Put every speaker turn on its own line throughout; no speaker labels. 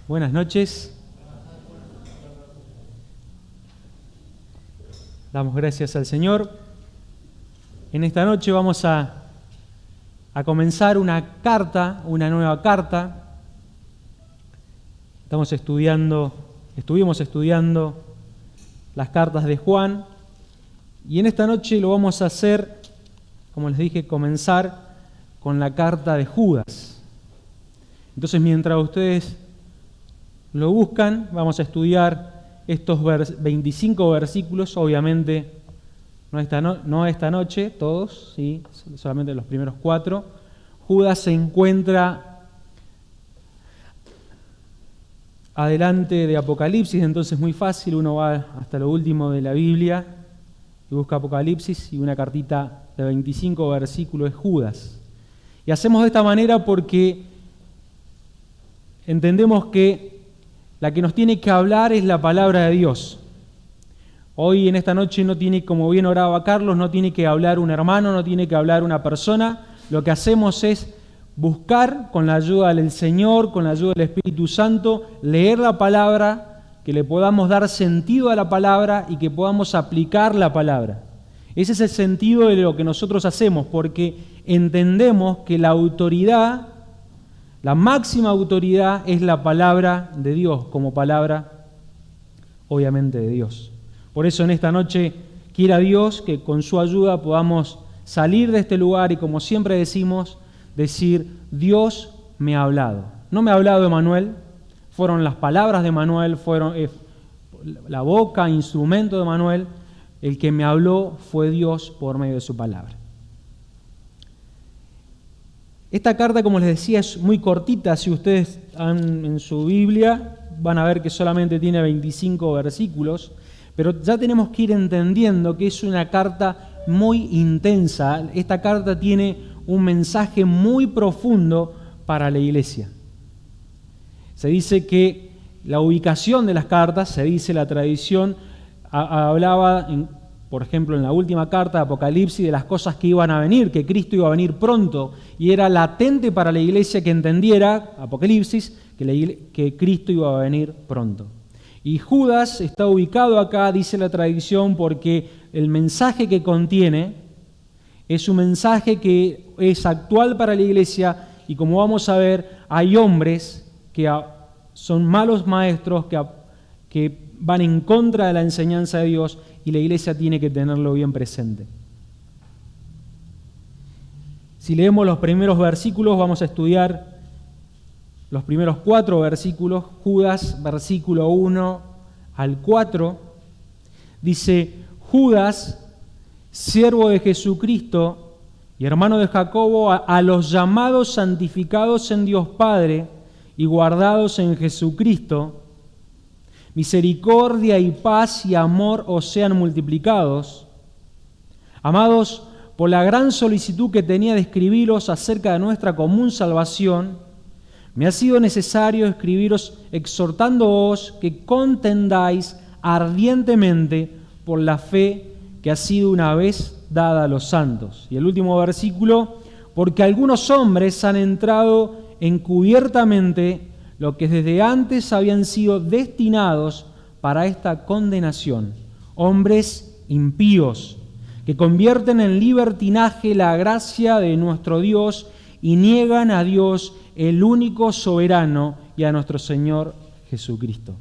Buenas noches. Damos gracias al Señor. En esta noche vamos a comenzar una nueva carta. Estuvimos estudiando las cartas de Juan, y en esta noche lo vamos a hacer, como les dije, comenzar con la carta de Judas. Entonces, mientras ustedes lo buscan, vamos a estudiar estos 25 versículos, obviamente no esta noche, todos, ¿sí? Solamente los primeros 4. Judas se encuentra adelante de Apocalipsis, entonces muy fácil, uno va hasta lo último de la Biblia y busca Apocalipsis, y una cartita de 25 versículos es Judas. Y hacemos de esta manera porque entendemos que la que nos tiene que hablar es la palabra de Dios. Hoy en esta noche no tiene, como bien oraba Carlos, no tiene que hablar un hermano, no tiene que hablar una persona. Lo que hacemos es buscar con la ayuda del Señor, con la ayuda del Espíritu Santo, leer la palabra, que le podamos dar sentido a la palabra y que podamos aplicar la palabra. Ese es el sentido de lo que nosotros hacemos, porque entendemos que la autoridad, la máxima autoridad, es la palabra de Dios, como palabra, obviamente, de Dios. Por eso en esta noche, quiera Dios que con su ayuda podamos salir de este lugar y, como siempre decimos, decir: Dios me ha hablado. No me ha hablado Emanuel, fueron las palabras de Emanuel, fueron la boca, instrumento de Emanuel. El que me habló fue Dios por medio de su palabra. Esta carta, como les decía, es muy cortita. Si ustedes han en su Biblia, van a ver que solamente tiene 25 versículos, pero ya tenemos que ir entendiendo que es una carta muy intensa. Esta carta tiene un mensaje muy profundo para la iglesia. Se dice que la ubicación de las cartas, se dice la tradición, hablaba, por ejemplo, en la última carta de Apocalipsis, de las cosas que iban a venir, que Cristo iba a venir pronto, y era latente para la iglesia que entendiera, Apocalipsis, que Cristo iba a venir pronto. Y Judas está ubicado acá, dice la tradición, porque el mensaje que contiene es un mensaje que es actual para la iglesia, y como vamos a ver, hay hombres que son malos maestros, que van en contra de la enseñanza de Dios, y la iglesia tiene que tenerlo bien presente. Si leemos los primeros versículos, vamos a estudiar los primeros 4 versículos. Judas, versículo 1 al 4, dice: Judas, siervo de Jesucristo y hermano de Jacobo, a los llamados, santificados en Dios Padre y guardados en Jesucristo, misericordia y paz y amor os sean multiplicados. Amados, por la gran solicitud que tenía de escribiros acerca de nuestra común salvación, me ha sido necesario escribiros exhortándoos que contendáis ardientemente por la fe que ha sido una vez dada a los santos. Y el último versículo: porque algunos hombres han entrado encubiertamente lo que desde antes habían sido destinados para esta condenación, hombres impíos, que convierten en libertinaje la gracia de nuestro Dios y niegan a Dios, el único soberano, y a nuestro Señor Jesucristo.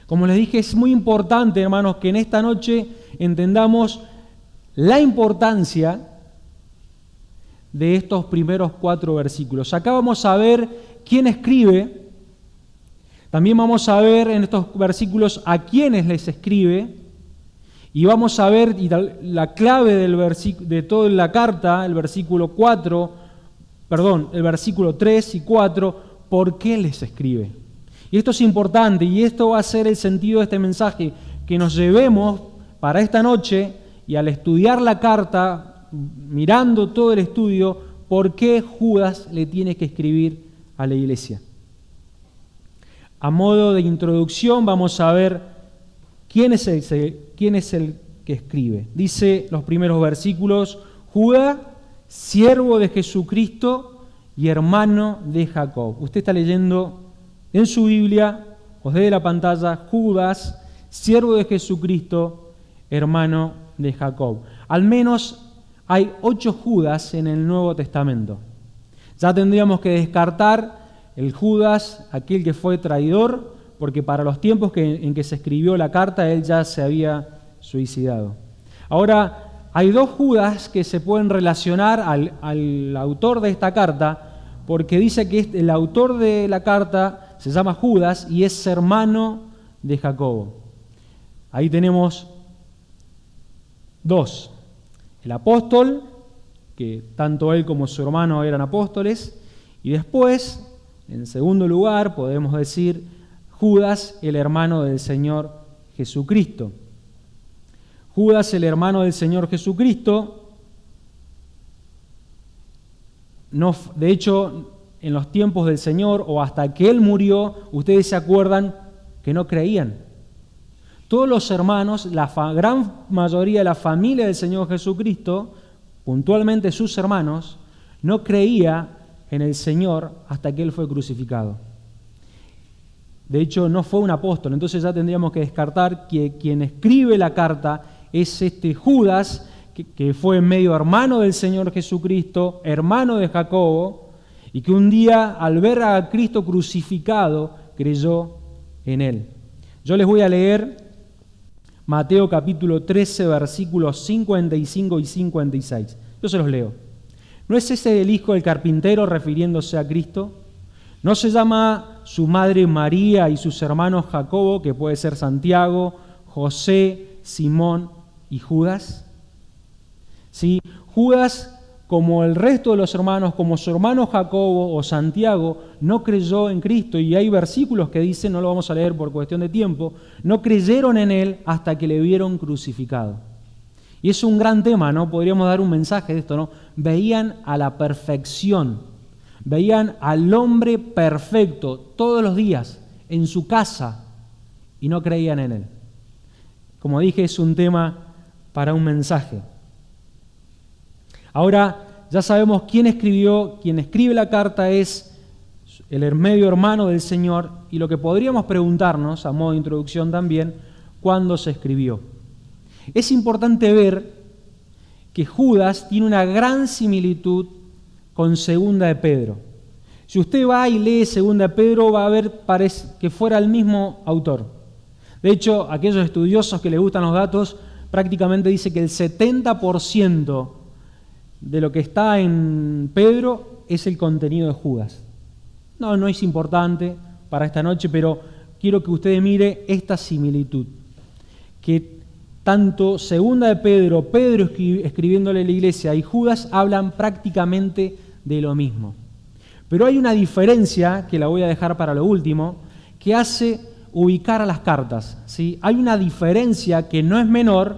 Como les dije, es muy importante, hermanos, que en esta noche entendamos la importancia de estos primeros 4 versículos. Acá vamos a ver quién escribe. También vamos a ver en estos versículos a quiénes les escribe. Y vamos a ver la clave de toda la carta, el versículo 3 y 4, por qué les escribe. Y esto es importante, y esto va a ser el sentido de este mensaje, que nos llevemos para esta noche, y al estudiar la carta, mirando todo el estudio, por qué Judas le tiene que escribir a la iglesia. A modo de introducción vamos a ver quién es el que escribe. Dice los primeros versículos: Judas, siervo de Jesucristo y hermano de Jacob. Usted está leyendo en su Biblia, os dé la pantalla, Judas, siervo de Jesucristo, hermano de Jacob. Al menos hay 8 Judas en el Nuevo Testamento. Ya tendríamos que descartar el Judas, aquel que fue traidor, porque para los tiempos en que se escribió la carta, él ya se había suicidado. Ahora, hay 2 Judas que se pueden relacionar al autor de esta carta, porque dice que el autor de la carta se llama Judas y es hermano de Jacobo. Ahí tenemos 2. El apóstol, que tanto él como su hermano eran apóstoles, y después, en segundo lugar, podemos decir Judas, el hermano del Señor Jesucristo. Judas, el hermano del Señor Jesucristo, de hecho, en los tiempos del Señor o hasta que Él murió, ustedes se acuerdan que no creían. Todos los hermanos, la gran mayoría de la familia del Señor Jesucristo, puntualmente sus hermanos, no creía en el Señor hasta que Él fue crucificado. De hecho, no fue un apóstol, entonces ya tendríamos que descartar que quien escribe la carta es este Judas, que fue medio hermano del Señor Jesucristo, hermano de Jacobo, y que un día al ver a Cristo crucificado creyó en Él. Yo les voy a leer Mateo capítulo 13, versículos 55 y 56. Yo se los leo. ¿No es ese el hijo del carpintero refiriéndose a Cristo? ¿No se llama su madre María y sus hermanos Jacobo, que puede ser Santiago, José, Simón y Judas? Sí, Judas, como el resto de los hermanos, como su hermano Jacobo o Santiago, no creyó en Cristo, y hay versículos que dicen, no lo vamos a leer por cuestión de tiempo, no creyeron en Él hasta que le vieron crucificado. Y es un gran tema, ¿no? Podríamos dar un mensaje de esto, ¿no? Veían a la perfección, veían al hombre perfecto todos los días en su casa y no creían en Él. Como dije, es un tema para un mensaje. Ahora, ya sabemos quien escribe la carta es el medio hermano del Señor, y lo que podríamos preguntarnos, a modo de introducción también, ¿cuándo se escribió? Es importante ver que Judas tiene una gran similitud con Segunda de Pedro. Si usted va y lee Segunda de Pedro, va a ver que fuera el mismo autor. De hecho, aquellos estudiosos que les gustan los datos, prácticamente dice que el 70% de lo que está en Pedro es el contenido de Judas. No es importante para esta noche, pero quiero que usted mire esta similitud. Que tanto Segunda de Pedro, Pedro escribiéndole a la iglesia, y Judas hablan prácticamente de lo mismo. Pero hay una diferencia, que la voy a dejar para lo último, que hace ubicar a las cartas, ¿sí? Hay una diferencia que no es menor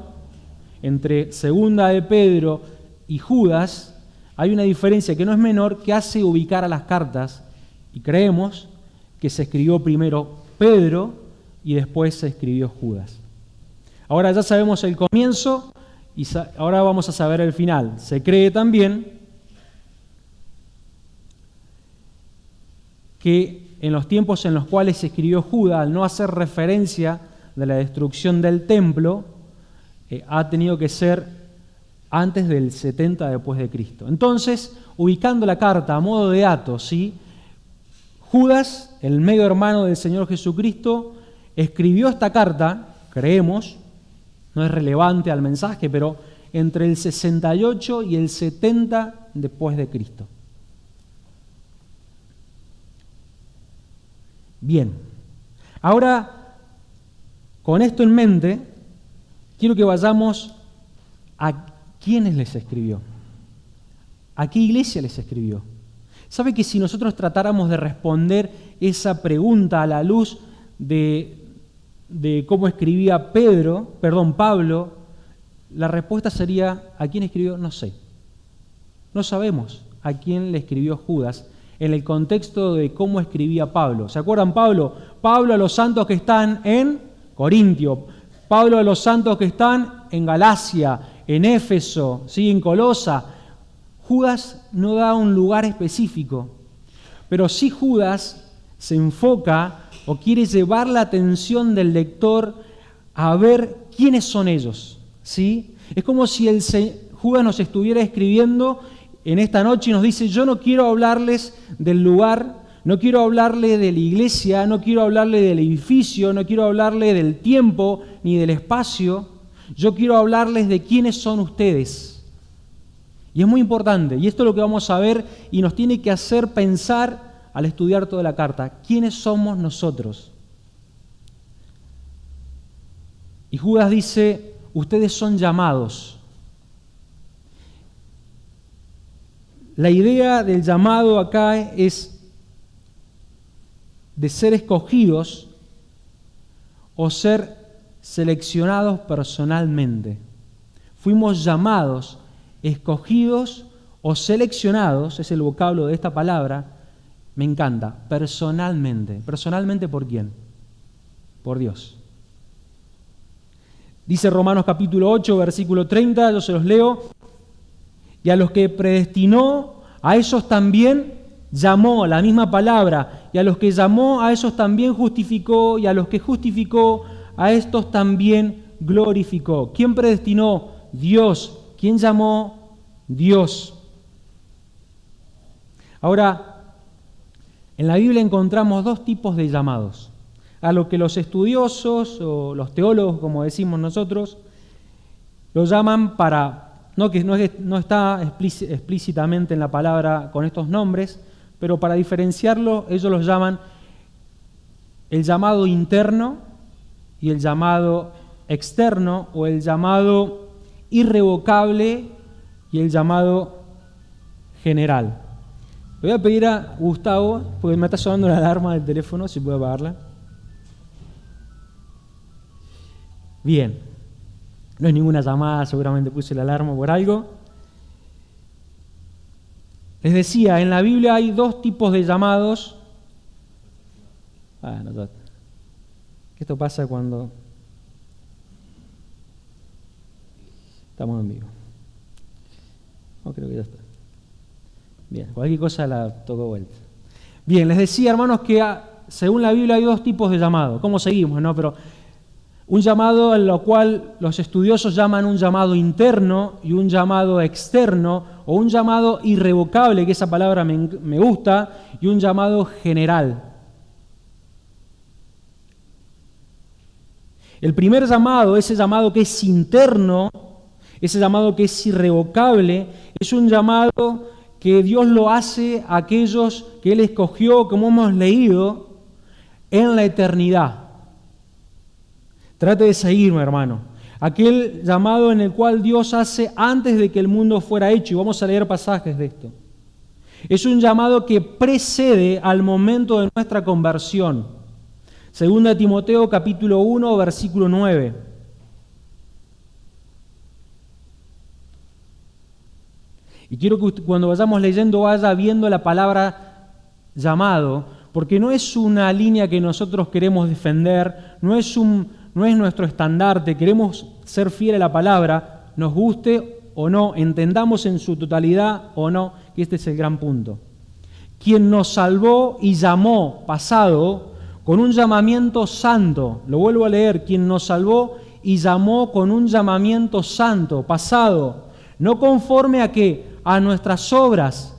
entre Segunda de Pedro y Judas. Hay una diferencia que no es menor que hace ubicar a las cartas, y creemos que se escribió primero Pedro y después se escribió Judas. Ahora ya sabemos el comienzo y ahora vamos a saber el final. Se cree también que en los tiempos en los cuales se escribió Judas, al no hacer referencia de la destrucción del templo, ha tenido que ser antes del 70 después de Cristo. Entonces, ubicando la carta a modo de dato, ¿sí? Judas, el medio hermano del Señor Jesucristo, escribió esta carta, creemos, no es relevante al mensaje, pero entre el 68 y el 70 después de Cristo. Bien, ahora, con esto en mente, quiero que vayamos a quiénes les escribió, a qué iglesia les escribió. ¿Sabe que si nosotros tratáramos de responder esa pregunta a la luz de cómo escribía Pablo, la respuesta sería, ¿a quién escribió? No sé. No sabemos a quién le escribió Judas en el contexto de cómo escribía Pablo. ¿Se acuerdan Pablo? Pablo a los santos que están en Corintio, Pablo a los santos que están en Galacia, en Éfeso, ¿sí? En Colosa. Judas no da un lugar específico, pero sí Judas se enfoca o quiere llevar la atención del lector a ver quiénes son ellos, ¿sí? Es como si Judas nos estuviera escribiendo en esta noche y nos dice: yo no quiero hablarles del lugar, no quiero hablarle de la iglesia, no quiero hablarle del edificio, no quiero hablarle del tiempo ni del espacio, yo quiero hablarles de quiénes son ustedes. Y es muy importante, y esto es lo que vamos a ver y nos tiene que hacer pensar al estudiar toda la carta: ¿quiénes somos nosotros? Y Judas dice: ustedes son llamados. La idea del llamado acá es de ser escogidos o ser seleccionados personalmente. Fuimos llamados, escogidos o seleccionados, es el vocablo de esta palabra, me encanta, personalmente. ¿Personalmente por quién? Por Dios. Dice Romanos capítulo 8, versículo 30, yo se los leo: y a los que predestinó, a esos también llamó, la misma palabra, y a los que llamó, a esos también justificó, y a los que justificó, a estos también glorificó. ¿Quién predestinó? Dios. ¿Quién llamó? Dios. Ahora, en la Biblia encontramos dos tipos de llamados. A lo que los estudiosos o los teólogos, como decimos nosotros, lo llaman para... No está explícitamente en la palabra con estos nombres, pero para diferenciarlo, ellos los llaman el llamado interno y el llamado externo, o el llamado irrevocable y el llamado general. Le voy a pedir a Gustavo, porque me está sonando la alarma del teléfono, si puede apagarla. Bien. No es ninguna llamada, seguramente puse la alarma por algo. Les decía, en la Biblia hay dos tipos de llamados. Esto pasa cuando estamos en vivo. No, creo que ya está. Bien, cualquier cosa la toco vuelta. Bien, les decía, hermanos, que según la Biblia hay dos tipos de llamado. ¿Cómo seguimos, no? Pero un llamado en lo cual los estudiosos llaman un llamado interno y un llamado externo, o un llamado irrevocable, que esa palabra me gusta, y un llamado general. El primer llamado, ese llamado que es interno, ese llamado que es irrevocable, es un llamado que Dios lo hace a aquellos que Él escogió, como hemos leído, en la eternidad. Trate de seguirme, hermano. Aquel llamado en el cual Dios hace antes de que el mundo fuera hecho, y vamos a leer pasajes de esto. Es un llamado que precede al momento de nuestra conversión. Segunda de Timoteo capítulo 1, versículo 9. Y quiero que cuando vayamos leyendo vaya viendo la palabra llamado, porque no es una línea que nosotros queremos defender, no es nuestro estandarte, queremos ser fieles a la palabra, nos guste o no, entendamos en su totalidad o no, que este es el gran punto. Quien nos salvó y llamó, pasado, con un llamamiento santo, lo vuelvo a leer, quien nos salvó y llamó con un llamamiento santo, pasado, no conforme a qué, a nuestras obras,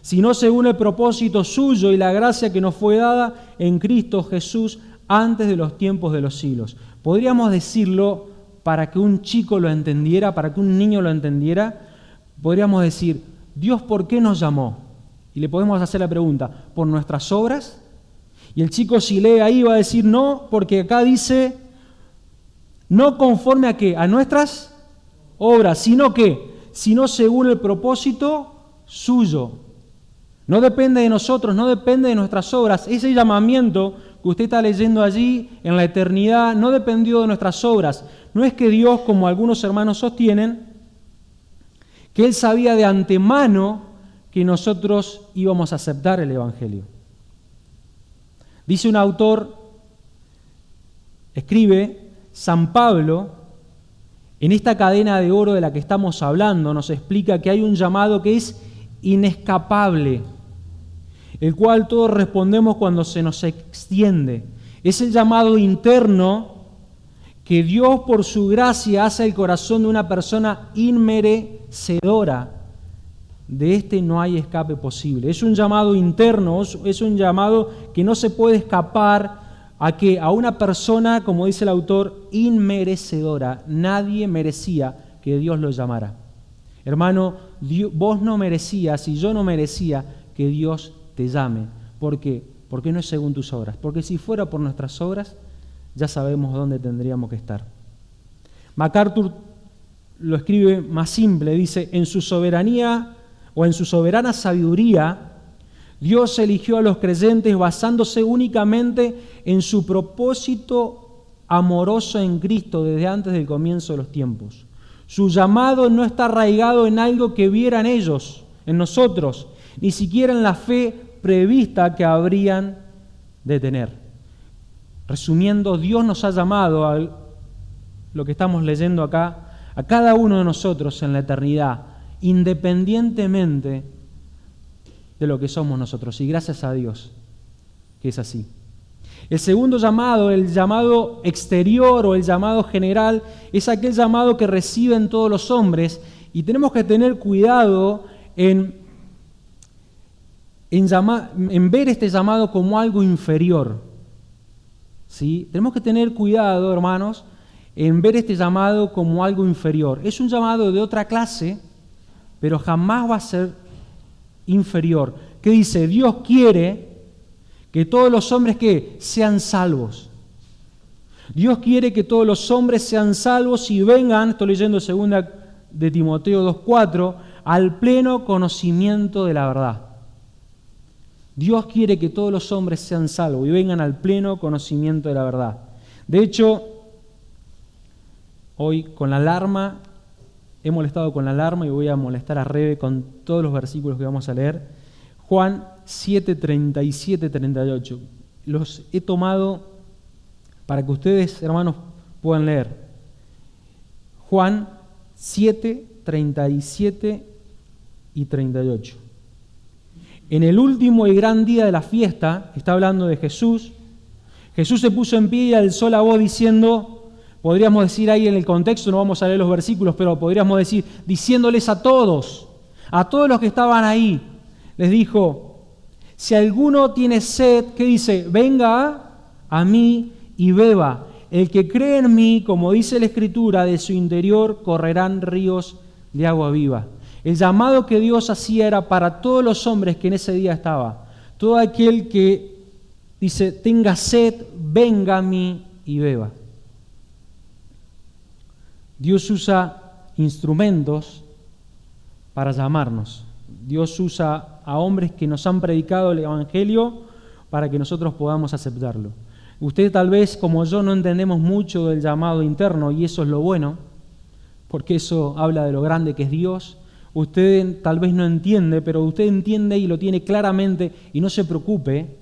sino según el propósito suyo y la gracia que nos fue dada en Cristo Jesús antes de los tiempos de los siglos. Podríamos decirlo para que un chico lo entendiera, para que un niño lo entendiera, podríamos decir, Dios, ¿por qué nos llamó? Y le podemos hacer la pregunta, ¿por nuestras obras? Y el chico, si lee ahí, va a decir, no, porque acá dice, no conforme a qué, a nuestras obras, sino según el propósito suyo. No depende de nosotros, no depende de nuestras obras. Ese llamamiento que usted está leyendo allí en la eternidad no dependió de nuestras obras. No es que Dios, como algunos hermanos sostienen, que Él sabía de antemano que nosotros íbamos a aceptar el Evangelio. Dice un autor, escribe, San Pablo, en esta cadena de oro de la que estamos hablando, nos explica que hay un llamado que es inescapable. el cual todos respondemos cuando se nos extiende. Es el llamado interno que Dios por su gracia hace al corazón de una persona inmerecedora. De este no hay escape posible. Es un llamado interno, es un llamado que no se puede escapar a una persona, como dice el autor, inmerecedora. Nadie merecía que Dios lo llamara. Hermano, vos no merecías y yo no merecía que Dios te llame. ¿Por qué? Porque no es según tus obras. Porque si fuera por nuestras obras, ya sabemos dónde tendríamos que estar. MacArthur lo escribe más simple, dice, en su soberanía o en su soberana sabiduría, Dios eligió a los creyentes basándose únicamente en su propósito amoroso en Cristo desde antes del comienzo de los tiempos. Su llamado no está arraigado en algo que vieran ellos, en nosotros, ni siquiera en la fe prevista que habrían de tener. Resumiendo, Dios nos ha llamado a lo que estamos leyendo acá, a cada uno de nosotros en la eternidad, independientemente de lo que somos nosotros. Y gracias a Dios que es así. El segundo llamado, el llamado exterior o el llamado general, es aquel llamado que reciben todos los hombres, y tenemos que tener cuidado en ver este llamado como algo inferior. ¿Sí? Tenemos que tener cuidado, hermanos, en ver este llamado como algo inferior. Es un llamado de otra clase, pero jamás va a ser inferior. ¿Qué dice? Dios quiere que todos los hombres que sean salvos. Dios quiere que todos los hombres sean salvos y vengan, estoy leyendo 2 de Timoteo 2:4, al pleno conocimiento de la verdad. Dios quiere que todos los hombres sean salvos y vengan al pleno conocimiento de la verdad. De hecho, hoy con la alarma, he molestado con la alarma y voy a molestar a Rebe con todos los versículos que vamos a leer. Juan 7, 37, 38. Los he tomado para que ustedes, hermanos, puedan leer. Juan 7, 37 y 38. En el último y gran día de la fiesta, está hablando de Jesús, Jesús se puso en pie y alzó la voz diciendo, podríamos decir ahí en el contexto, no vamos a leer los versículos, pero podríamos decir, diciéndoles a todos los que estaban ahí, les dijo, si alguno tiene sed, ¿qué dice? Venga a mí y beba. El que cree en mí, como dice la Escritura, de su interior correrán ríos de agua viva. El llamado que Dios hacía era para todos los hombres que en ese día estaba. Todo aquel que dice, tenga sed, venga a mí y beba. Dios usa instrumentos para llamarnos. Dios usa a hombres que nos han predicado el Evangelio para que nosotros podamos aceptarlo. Usted tal vez, como yo, no entendemos mucho del llamado interno, y eso es lo bueno, porque eso habla de lo grande que es Dios. Usted tal vez no entiende, pero usted entiende y lo tiene claramente, y no se preocupe.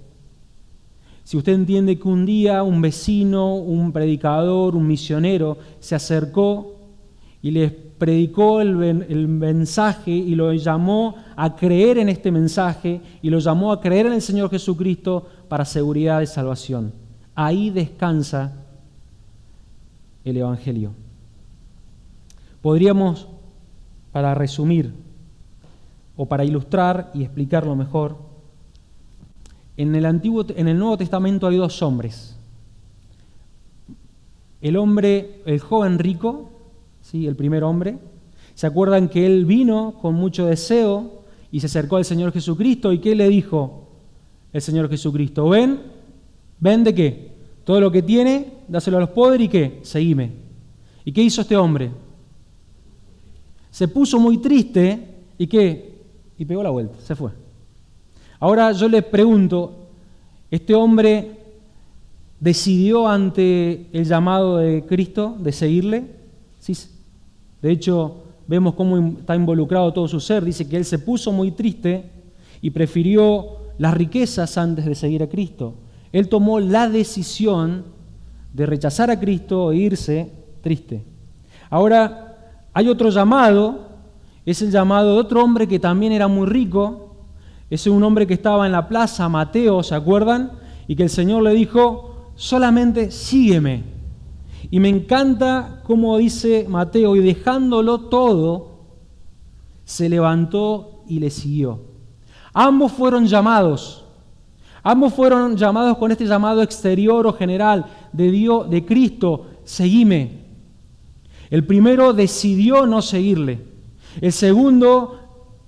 Si usted entiende que un día un vecino, un predicador, un misionero se acercó y les predicó el mensaje y lo llamó a creer en este mensaje y lo llamó a creer en el Señor Jesucristo para seguridad de salvación. Ahí descansa el Evangelio. Podríamos, para resumir o para ilustrar y explicarlo mejor, en el Nuevo Testamento hay dos hombres. El joven rico, ¿sí? El primer hombre. ¿Se acuerdan que él vino con mucho deseo y se acercó al Señor Jesucristo? ¿Y qué le dijo el Señor Jesucristo? ¿Ven de qué? Todo lo que tiene, dáselo a los pobres y ¿qué? Seguime. ¿Y qué hizo este hombre? Se puso muy triste y ¿qué? Y pegó la vuelta, se fue. Ahora yo les pregunto, ¿este hombre decidió ante el llamado de Cristo de seguirle? Sí. De hecho, vemos cómo está involucrado todo su ser. Dice que él se puso muy triste y prefirió las riquezas antes de seguir a Cristo. Él tomó la decisión de rechazar a Cristo e irse triste. Ahora, hay otro llamado, es el llamado de otro hombre que también era muy rico, Es un hombre que estaba en la plaza, Mateo, ¿se acuerdan? Y que el Señor le dijo, solamente sígueme. Y me encanta cómo dice Mateo, y dejándolo todo, se levantó y le siguió. Ambos fueron llamados con este llamado exterior o general de Dios, de Cristo, seguime. El primero decidió no seguirle. El segundo,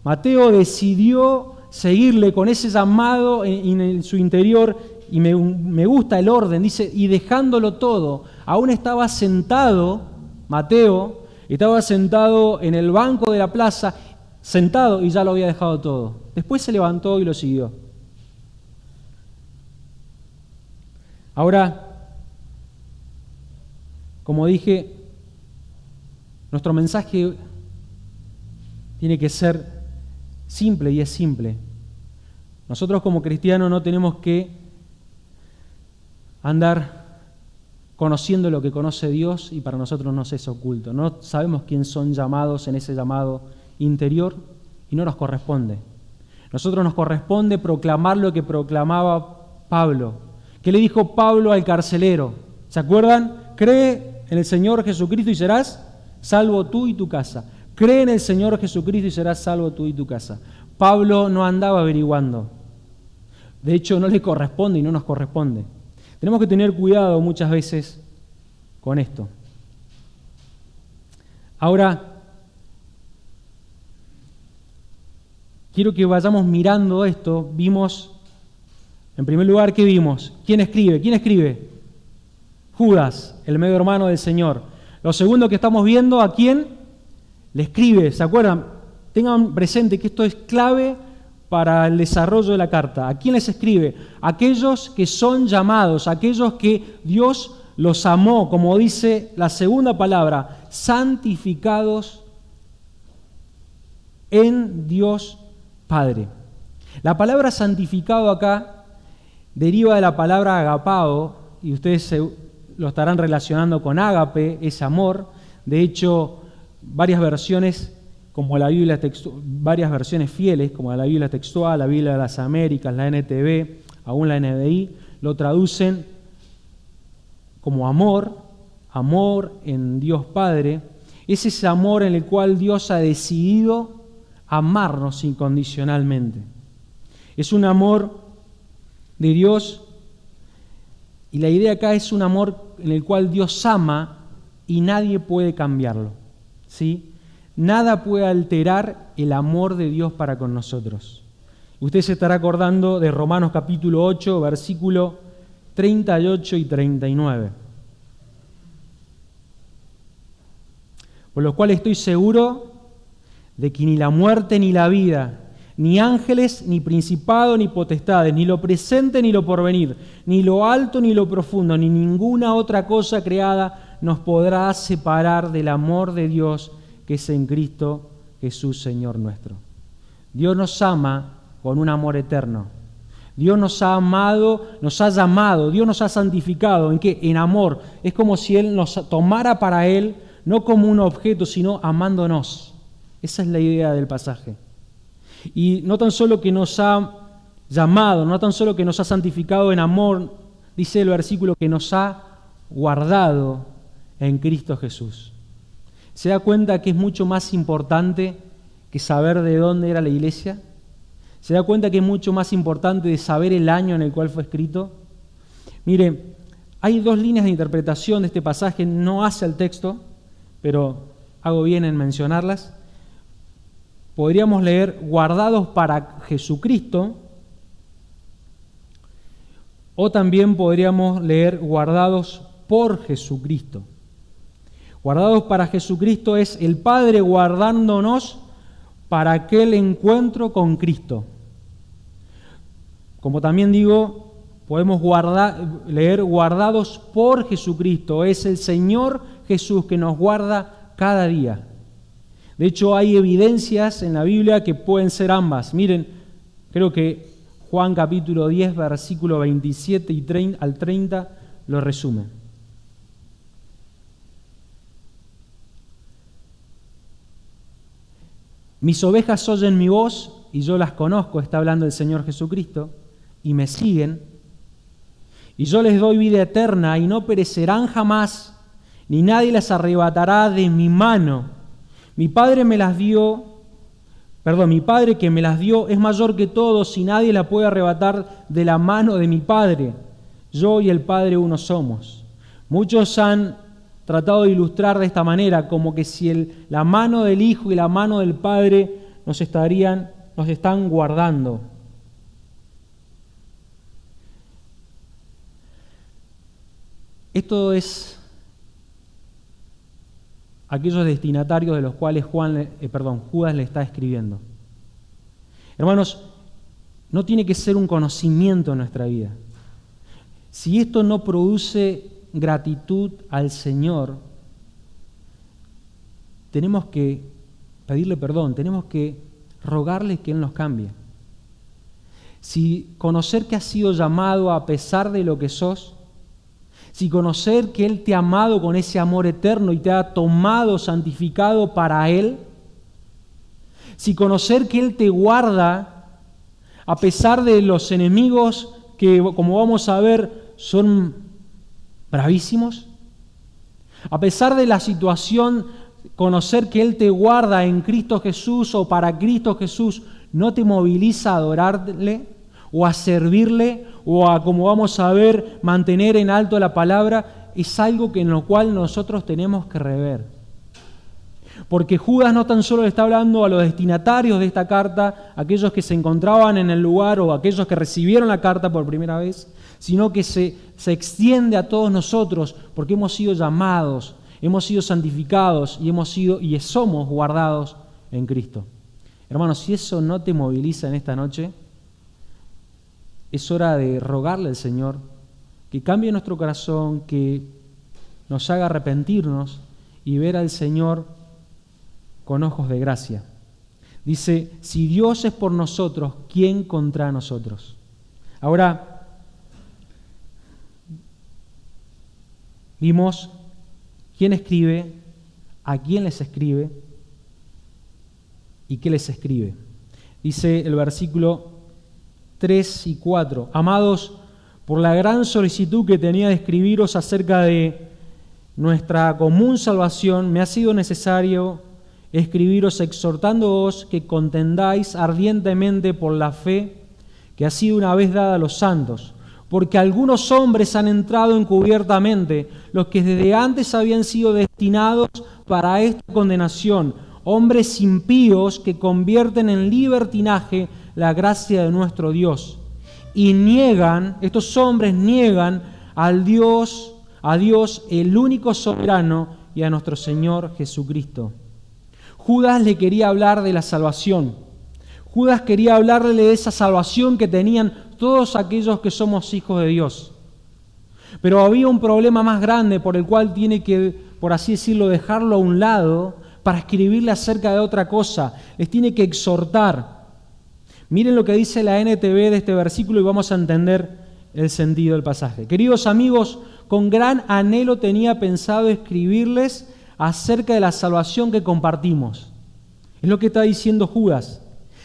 Mateo, decidió seguirle con ese llamado en su interior, y me gusta el orden, dice, y dejándolo todo. Aún estaba sentado, Mateo, estaba sentado en el banco de la plaza, sentado, y ya lo había dejado todo. Después se levantó y lo siguió. Ahora, como dije, nuestro mensaje tiene que ser simple, y es simple. Nosotros como cristianos no tenemos que andar conociendo lo que conoce Dios y para nosotros nos es oculto. No sabemos quién son llamados en ese llamado interior y no nos corresponde. Nosotros nos corresponde proclamar lo que proclamaba Pablo. ¿Qué le dijo Pablo al carcelero? ¿Se acuerdan? Cree en el Señor Jesucristo y serás salvo tú y tu casa. Cree en el Señor Jesucristo y serás salvo tú y tu casa. Pablo no andaba averiguando. De hecho, no le corresponde y no nos corresponde. Tenemos que tener cuidado muchas veces con esto. Ahora, quiero que vayamos mirando esto. Vimos, en primer lugar, ¿qué vimos? ¿Quién escribe? ¿Quién escribe? Judas, el medio hermano del Señor. Lo segundo que estamos viendo, ¿a quién le escribe? ¿Se acuerdan? Tengan presente que esto es clave para el desarrollo de la carta. ¿A quién les escribe? Aquellos que son llamados, aquellos que Dios los amó, como dice la segunda palabra, santificados en Dios Padre. La palabra santificado acá deriva de la palabra agapao, y ustedes lo estarán relacionando con ágape, es amor. De hecho, varias versiones, como la Biblia varias versiones fieles, como la Biblia textual, la Biblia de las Américas, la NTV, aún la NBI, lo traducen como amor, amor en Dios Padre. Es ese amor en el cual Dios ha decidido amarnos incondicionalmente. Es un amor de Dios, y la idea acá es un amor en el cual Dios ama y nadie puede cambiarlo, ¿sí? Nada puede alterar el amor de Dios para con nosotros. Usted se estará acordando de Romanos capítulo 8, versículo 38 y 39. Por lo cual estoy seguro de que ni la muerte ni la vida, ni ángeles, ni principado, ni potestades, ni lo presente ni lo porvenir, ni lo alto ni lo profundo, ni ninguna otra cosa creada nos podrá separar del amor de Dios que es en Cristo Jesús, Señor nuestro. Dios nos ama con un amor eterno. Dios nos ha amado, nos ha llamado, Dios nos ha santificado. ¿En qué? En amor. Es como si Él nos tomara para Él, no como un objeto, sino amándonos. Esa es la idea del pasaje. Y no tan solo que nos ha llamado, no tan solo que nos ha santificado en amor, dice el versículo, que nos ha guardado en Cristo Jesús. ¿Se da cuenta que es mucho más importante que saber de dónde era la iglesia? ¿Se da cuenta que es mucho más importante de saber el año en el cual fue escrito? Mire, hay dos líneas de interpretación de este pasaje, no hace el texto, pero hago bien en mencionarlas. Podríamos leer guardados para Jesucristo, o también podríamos leer guardados por Jesucristo. Guardados para Jesucristo es el Padre guardándonos para aquel encuentro con Cristo. Como también digo, podemos leer guardados por Jesucristo. Es el Señor Jesús que nos guarda cada día. De hecho, hay evidencias en la Biblia que pueden ser ambas. Miren, creo que Juan capítulo 10, versículo 27 al 30 lo resume. Mis ovejas oyen mi voz y yo las conozco, está hablando el Señor Jesucristo, y me siguen. Y yo les doy vida eterna y no perecerán jamás, ni nadie las arrebatará de mi mano. Mi Padre que me las dio es mayor que todos y nadie la puede arrebatar de la mano de mi Padre. Yo y el Padre uno somos. Muchos han tratado de ilustrar de esta manera, como que si la mano del Hijo y la mano del Padre nos están guardando. Esto es aquellos destinatarios de los cuales Judas le está escribiendo. Hermanos, no tiene que ser un conocimiento en nuestra vida. Si esto no produce gratitud al Señor, tenemos que pedirle perdón, tenemos que rogarle que Él nos cambie. Si conocer que has sido llamado a pesar de lo que sos, si conocer que Él te ha amado con ese amor eterno y te ha tomado santificado para Él, si conocer que Él te guarda a pesar de los enemigos que, como vamos a ver, son bravísimos, a pesar de la situación, conocer que Él te guarda en Cristo Jesús o para Cristo Jesús, no te moviliza a adorarle o a servirle o a, como vamos a ver, mantener en alto la palabra, es algo en lo cual nosotros tenemos que rever. Porque Judas no tan solo le está hablando a los destinatarios de esta carta, aquellos que se encontraban en el lugar o aquellos que recibieron la carta por primera vez, sino que se extiende a todos nosotros porque hemos sido llamados, hemos sido santificados y somos guardados en Cristo. Hermanos, si eso no te moviliza en esta noche, es hora de rogarle al Señor que cambie nuestro corazón, que nos haga arrepentirnos y ver al Señor con ojos de gracia. Dice, si Dios es por nosotros, ¿quién contra nosotros? Ahora, vimos quién escribe, a quién les escribe y qué les escribe. Dice el versículo 3 y 4. Amados, por la gran solicitud que tenía de escribiros acerca de nuestra común salvación, me ha sido necesario escribiros exhortándoos que contendáis ardientemente por la fe que ha sido una vez dada a los santos, porque algunos hombres han entrado encubiertamente, los que desde antes habían sido destinados para esta condenación, hombres impíos que convierten en libertinaje la gracia de nuestro Dios. Y estos hombres niegan a Dios el único soberano y a nuestro Señor Jesucristo. Judas le quería hablar de la salvación. Judas quería hablarle de esa salvación que tenían todos aquellos que somos hijos de Dios. Pero había un problema más grande por el cual tiene que, por así decirlo, dejarlo a un lado para escribirle acerca de otra cosa. Les tiene que exhortar. Miren lo que dice la NTV de este versículo y vamos a entender el sentido del pasaje. Queridos amigos, con gran anhelo tenía pensado escribirles acerca de la salvación que compartimos. Es lo que está diciendo Judas.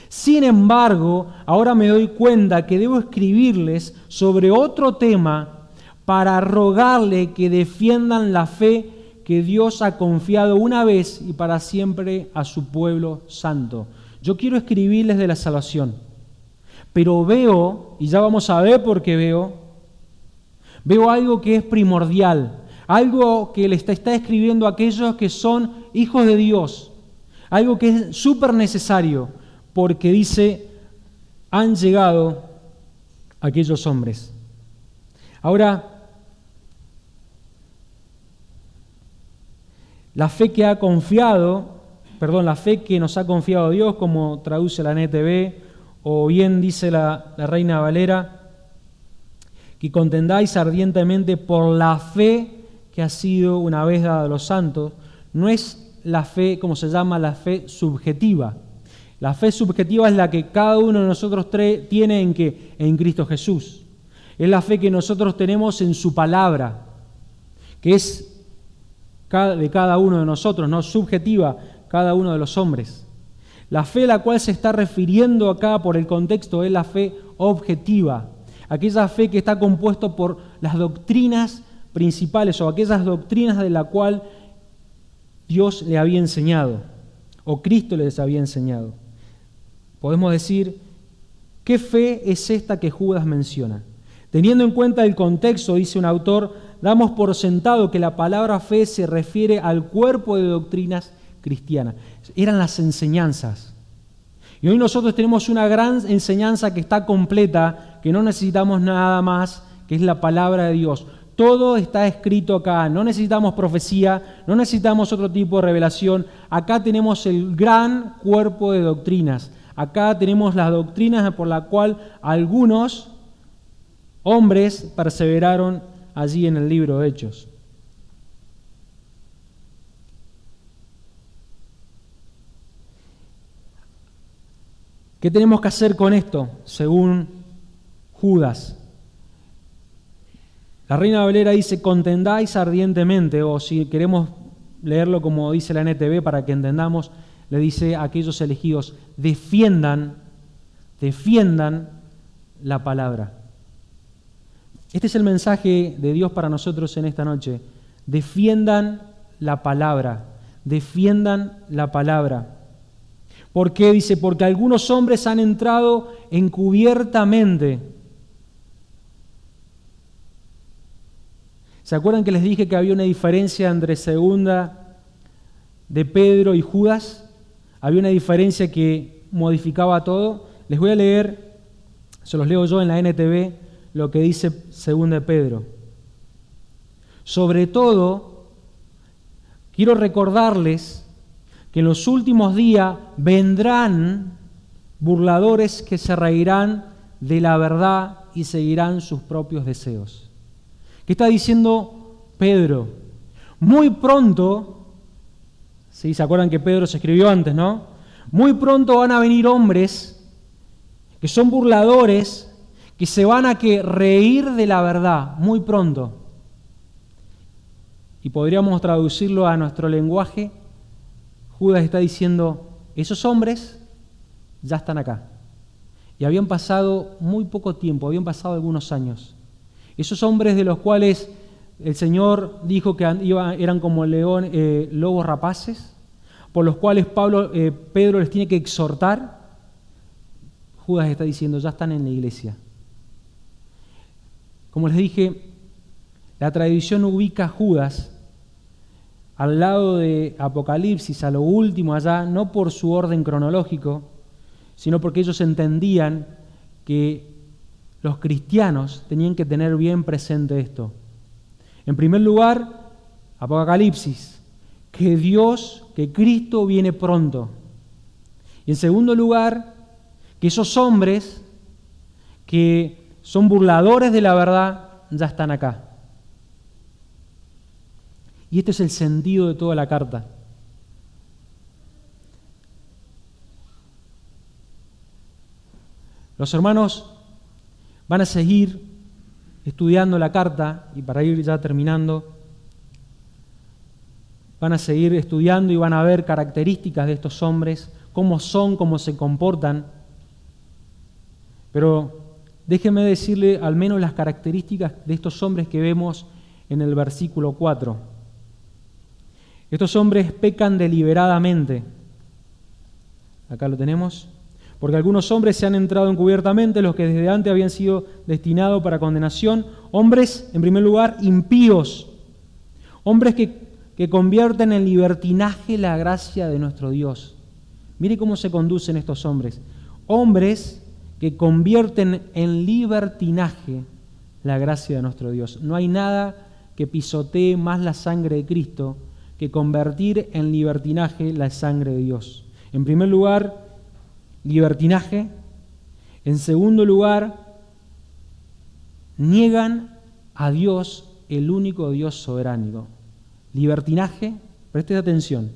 Sin embargo, ahora me doy cuenta que debo escribirles sobre otro tema para rogarle que defiendan la fe que Dios ha confiado una vez y para siempre a su pueblo santo. Yo quiero escribirles de la salvación, pero veo, y ya vamos a ver por qué veo algo que es primordial, algo que le está escribiendo a aquellos que son hijos de Dios, algo que es súper necesario, porque dice, han llegado aquellos hombres. Ahora, la fe que nos ha confiado Dios, como traduce la NTV, o bien dice la Reina Valera, que contendáis ardientemente por la fe que ha sido una vez dada a los santos, no es la fe, como se llama, la fe subjetiva. La fe subjetiva es la que cada uno de nosotros tiene en Cristo Jesús. Es la fe que nosotros tenemos en su palabra, que es de cada uno de nosotros, no subjetiva, cada uno de los hombres. La fe a la cual se está refiriendo acá por el contexto es la fe objetiva, aquella fe que está compuesta por las doctrinas principales o aquellas doctrinas de la cual Dios le había enseñado o Cristo les había enseñado. Podemos decir, ¿qué fe es esta que Judas menciona? Teniendo en cuenta el contexto, dice un autor, damos por sentado que la palabra fe se refiere al cuerpo de doctrinas cristianas. Eran las enseñanzas. Y hoy nosotros tenemos una gran enseñanza que está completa, que no necesitamos nada más, que es la palabra de Dios. Todo está escrito acá, no necesitamos profecía, no necesitamos otro tipo de revelación. Acá tenemos el gran cuerpo de doctrinas. Acá tenemos las doctrinas por la cual algunos hombres perseveraron allí en el libro de Hechos. ¿Qué tenemos que hacer con esto, según Judas? La Reina Valera dice, contendáis ardientemente, o si queremos leerlo como dice la NTV para que entendamos, le dice a aquellos elegidos, defiendan la palabra. Este es el mensaje de Dios para nosotros en esta noche. Defiendan la palabra, defiendan la palabra. ¿Por qué? Dice, porque algunos hombres han entrado encubiertamente. ¿Se acuerdan que les dije que había una diferencia entre segunda de Pedro y Judas? Había una diferencia que modificaba todo. Les voy a leer, se los leo yo en la NTV, lo que dice segunda de Pedro. Sobre todo, quiero recordarles que en los últimos días vendrán burladores que se reirán de la verdad y seguirán sus propios deseos. ¿Qué está diciendo Pedro? Muy pronto, ¿sí? ¿Se acuerdan que Pedro se escribió antes, no? Muy pronto van a venir hombres que son burladores, que se van a reír de la verdad, muy pronto. Y podríamos traducirlo a nuestro lenguaje. Judas está diciendo, esos hombres ya están acá. Y habían pasado muy poco tiempo, habían pasado algunos años. Esos hombres de los cuales el Señor dijo que eran como lobos rapaces, por los cuales Pedro les tiene que exhortar, Judas está diciendo, ya están en la iglesia. Como les dije, la tradición ubica a Judas al lado de Apocalipsis, a lo último allá, no por su orden cronológico, sino porque ellos entendían que los cristianos tenían que tener bien presente esto. En primer lugar, Apocalipsis, que Cristo viene pronto. Y en segundo lugar, que esos hombres que son burladores de la verdad ya están acá. Y este es el sentido de toda la carta. Los hermanos van a seguir estudiando la carta, y para ir ya terminando, van a seguir estudiando y van a ver características de estos hombres, cómo son, cómo se comportan. Pero déjenme decirle al menos las características de estos hombres que vemos en el versículo 4. Estos hombres pecan deliberadamente. Acá lo tenemos. Porque algunos hombres se han entrado encubiertamente, los que desde antes habían sido destinados para condenación. Hombres, en primer lugar, impíos. Hombres que convierten en libertinaje la gracia de nuestro Dios. Mire cómo se conducen estos hombres. Hombres que convierten en libertinaje la gracia de nuestro Dios. No hay nada que pisotee más la sangre de Cristo que convertir en libertinaje la sangre de Dios. En primer lugar, libertinaje. En segundo lugar, niegan a Dios, el único Dios soberano. Libertinaje, presten atención,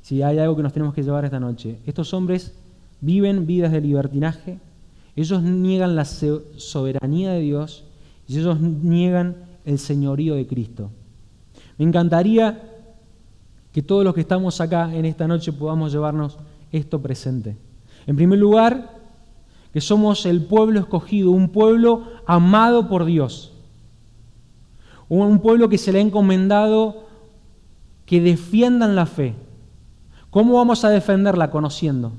si hay algo que nos tenemos que llevar esta noche. Estos hombres viven vidas de libertinaje, ellos niegan la soberanía de Dios y ellos niegan el señorío de Cristo. Me encantaría que todos los que estamos acá en esta noche podamos llevarnos esto presente. En primer lugar, que somos el pueblo escogido, un pueblo amado por Dios, un pueblo que se le ha encomendado que defiendan la fe. ¿Cómo vamos a defenderla? Conociéndola.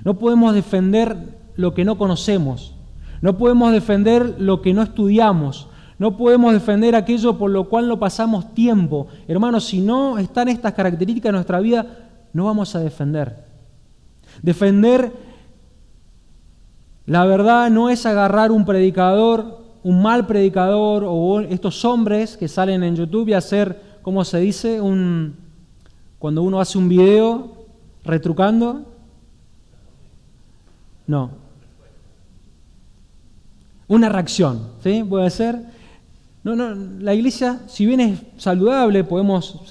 No podemos defender lo que no conocemos, no podemos defender lo que no estudiamos, no podemos defender aquello por lo cual no pasamos tiempo. Hermanos, si no están estas características en nuestra vida, no vamos a defender. Defender la verdad no es agarrar un predicador, un mal predicador, o estos hombres que salen en YouTube y hacer, ¿cómo se dice? Cuando uno hace un video retrucando. No. Una reacción, ¿sí? Puede ser. No, la iglesia, si bien es saludable, podemos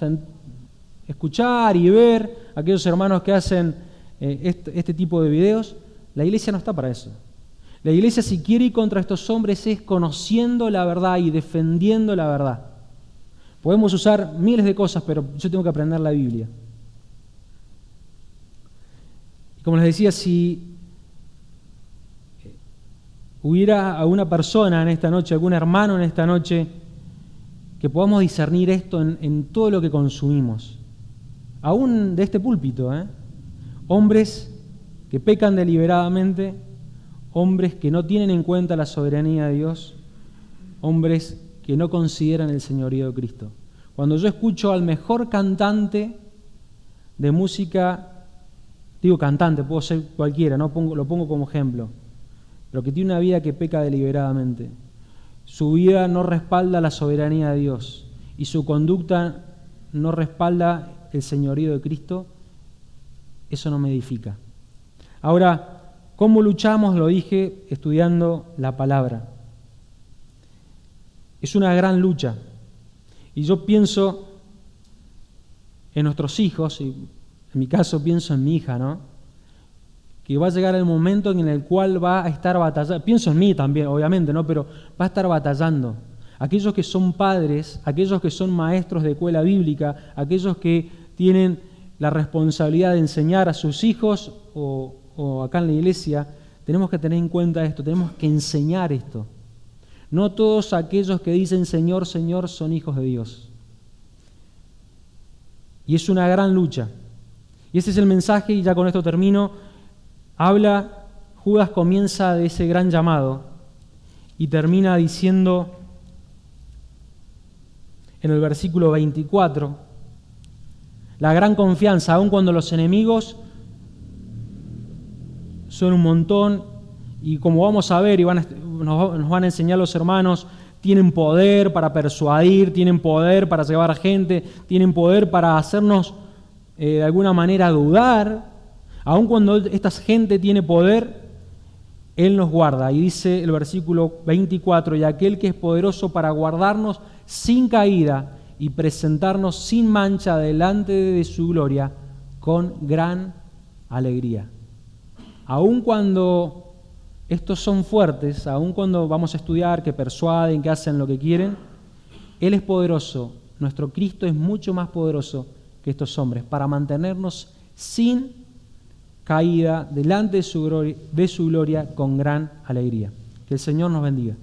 escuchar y ver a aquellos hermanos que hacen este tipo de videos. La iglesia no está para eso. La iglesia, si quiere ir contra estos hombres, es conociendo la verdad y defendiendo la verdad. Podemos usar miles de cosas, pero yo tengo que aprender la Biblia. Y como les decía, si hubiera alguna persona en esta noche, algún hermano en esta noche, que podamos discernir esto en todo lo que consumimos, aún de este púlpito, hombres que pecan deliberadamente, hombres que no tienen en cuenta la soberanía de Dios, hombres que no consideran el señorío de Cristo. Cuando yo escucho al mejor cantante de música, digo cantante, puedo ser cualquiera, lo pongo como ejemplo, pero que tiene una vida que peca deliberadamente, su vida no respalda la soberanía de Dios y su conducta no respalda el señorío de Cristo, eso no me edifica. Ahora, ¿cómo luchamos? Lo dije estudiando la palabra. Es una gran lucha. Y yo pienso en nuestros hijos, y en mi caso pienso en mi hija, ¿no? Que va a llegar el momento en el cual va a estar batallando. Pienso en mí también, obviamente, ¿no? Pero va a estar batallando. Aquellos que son padres, aquellos que son maestros de escuela bíblica, aquellos que tienen la responsabilidad de enseñar a sus hijos o acá en la iglesia, tenemos que tener en cuenta esto, tenemos que enseñar esto. No todos aquellos que dicen Señor, Señor son hijos de Dios. Y es una gran lucha. Y ese es el mensaje, y ya con esto termino. Judas comienza de ese gran llamado y termina diciendo en el versículo 24, la gran confianza, aun cuando los enemigos son un montón, y como vamos a ver, y nos van a enseñar los hermanos, tienen poder para persuadir, tienen poder para llevar a gente, tienen poder para hacernos de alguna manera dudar. Aun cuando esta gente tiene poder, Él nos guarda. Y dice el versículo 24, y aquel que es poderoso para guardarnos sin caída y presentarnos sin mancha delante de su gloria con gran alegría. Aun cuando estos son fuertes, aun cuando vamos a estudiar, que persuaden, que hacen lo que quieren, Él es poderoso. Nuestro Cristo es mucho más poderoso que estos hombres para mantenernos sin caída delante de su gloria con gran alegría. Que el Señor nos bendiga.